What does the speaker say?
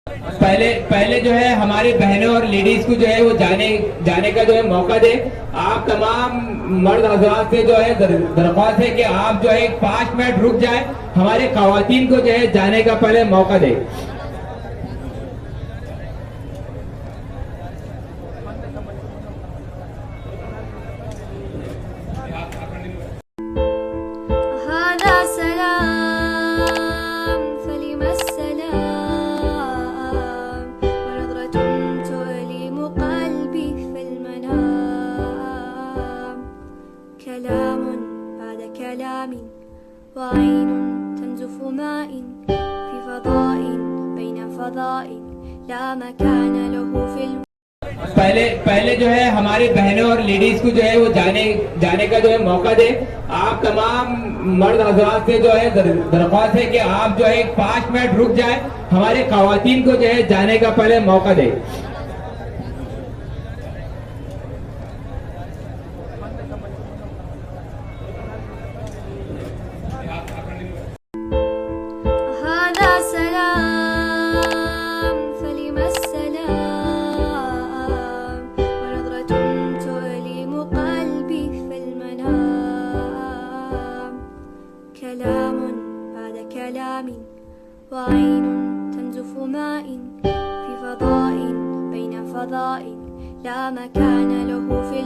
पहले पहले जो है हमारी बहनों और लेडीज को जो है वो जाने का जो है मौका दे। आप तमाम मर्द हजरात से जो है दरख्वास्त है कि आप जो है 5 मिनट रुक जाए, हमारे खवातीन को जो है जाने का पहले मौका दे। هذا سلام فلم السلام ونظرة تؤلم قلبي في المنام كلام بعد كلام وعين تنزف ماء في فضاء بين فضاء لا مكان له في पहले जो है हमारी बहनों और लेडीज को जो है वो जाने का जो है मौका दे। आप तमाम मर्द हजरात से जो है दरख्वास्त है कि आप जो है 5 मिनट रुक जाए, हमारे खवातीन को जो है जाने का पहले मौका दे। هذا سلام فلم السلام ونظرة تؤلم قلبي في المنام كلام بعد كلام وعين تنزف ماء في فضاء بين فضاء لا مكان له في